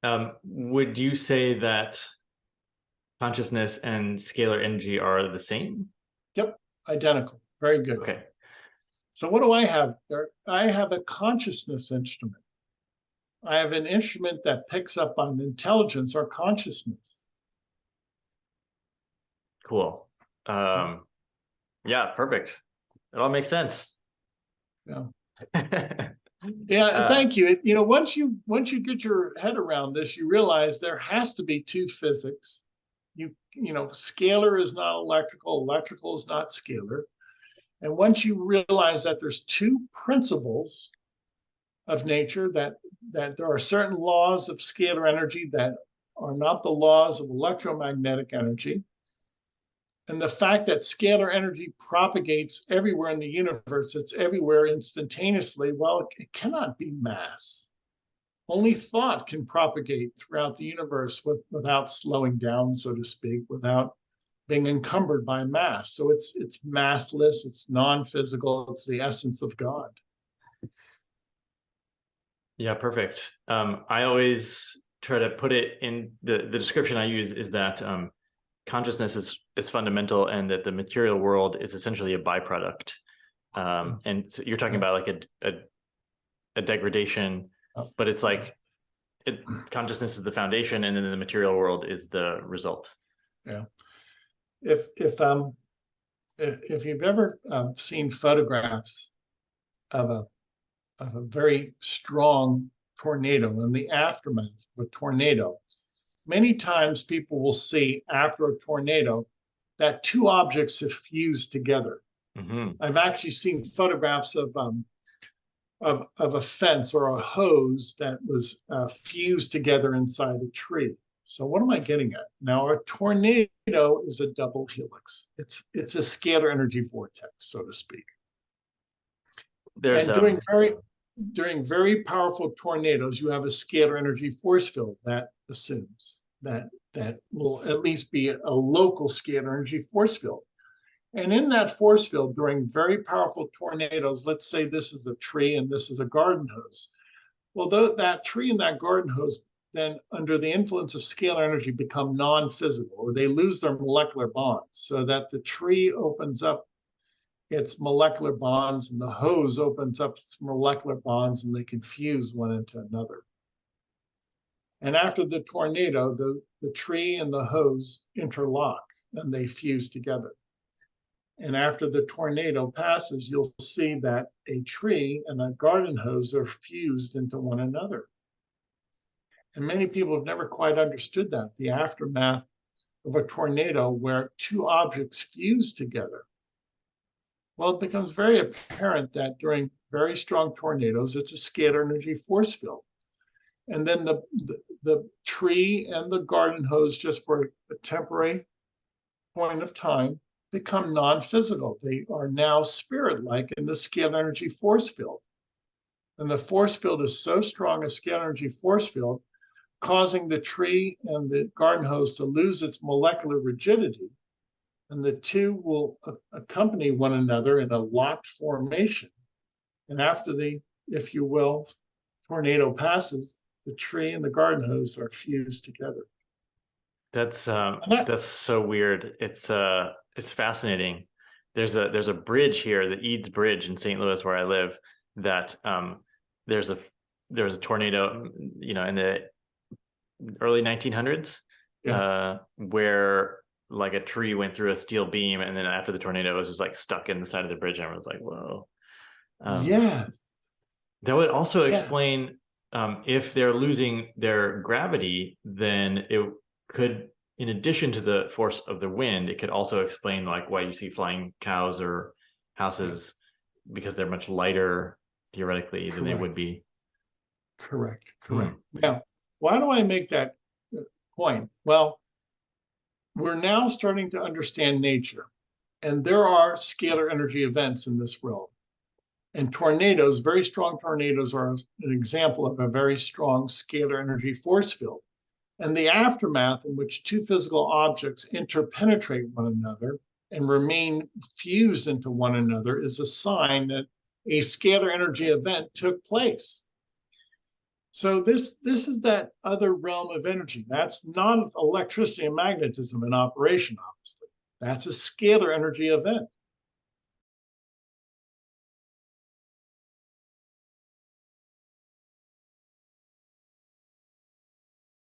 Would you say that consciousness and scalar energy are the same? Yep, identical. Very good. Okay. So what do I have there? I have a consciousness instrument. I have an instrument that picks up on intelligence or consciousness. Cool. Yeah, perfect. It all makes sense. Yeah. Yeah, thank you. Once you get your head around this, you realize there has to be two physics. Scalar is not electrical, electrical is not scalar. And once you realize that there's two principles of nature, that there are certain laws of scalar energy that are not the laws of electromagnetic energy, and the fact that scalar energy propagates everywhere in the universe, it's everywhere instantaneously, well, it cannot be mass. Only thought can propagate throughout the universe without slowing down, so to speak, without being encumbered by mass. So it's massless, it's non-physical, it's the essence of God. Yeah, perfect. I always try to put it in the description I use is that consciousness is fundamental, and that the material world is essentially a byproduct. And so you're talking about like a degradation, but it's like consciousness is the foundation, and then the material world is the result. Yeah. If you've ever seen photographs of a very strong tornado and the aftermath of a tornado, many times people will see after a tornado that two objects have fused together. Mm-hmm. I've actually seen photographs of a fence or a hose that was fused together inside a tree. So what am I getting at? Now, a tornado is a double helix. It's a scalar energy vortex, so to speak. During very powerful tornadoes, you have a scalar energy force field that assumes that will at least be a local scalar energy force field. And in that force field, during very powerful tornadoes, let's say this is a tree and this is a garden hose. Well, that tree and that garden hose, then under the influence of scalar energy, become non-physical, or they lose their molecular bonds, so that the tree opens up its molecular bonds and the hose opens up its molecular bonds, and they can fuse one into another. And after the tornado, the tree and the hose interlock and they fuse together. And after the tornado passes, you'll see that a tree and a garden hose are fused into one another. And many people have never quite understood that, the aftermath of a tornado where two objects fuse together. Well, it becomes very apparent that during very strong tornadoes, it's a scalar energy force field. And then the tree and the garden hose, just for a temporary point of time, become non-physical. They are now spirit-like in the scalar energy force field. And the force field is so strong, a scalar energy force field, causing the tree and the garden hose to lose its molecular rigidity. And the two will accompany one another in a locked formation. And after the, if you will, tornado passes, the tree and the garden hose are fused together. That's so weird. It's fascinating. There's a bridge here, the Eads Bridge in St. Louis, where I live, that there was a tornado, in the early 1900s, where like a tree went through a steel beam, and then after the tornado, it was just like stuck in the side of the bridge, and everyone's like, "Whoa!" Yes, that would also explain if they're losing their gravity, then it could, in addition to the force of the wind, it could also explain like why you see flying cows or houses, because they're much lighter theoretically than they would be. Correct. Now, why do I make that point? Well, we're now starting to understand nature, and there are scalar energy events in this realm. And tornadoes, very strong tornadoes, are an example of a very strong scalar energy force field. And the aftermath, in which two physical objects interpenetrate one another and remain fused into one another, is a sign that a scalar energy event took place. So this is that other realm of energy. That's not electricity and magnetism in operation, obviously. That's a scalar energy event.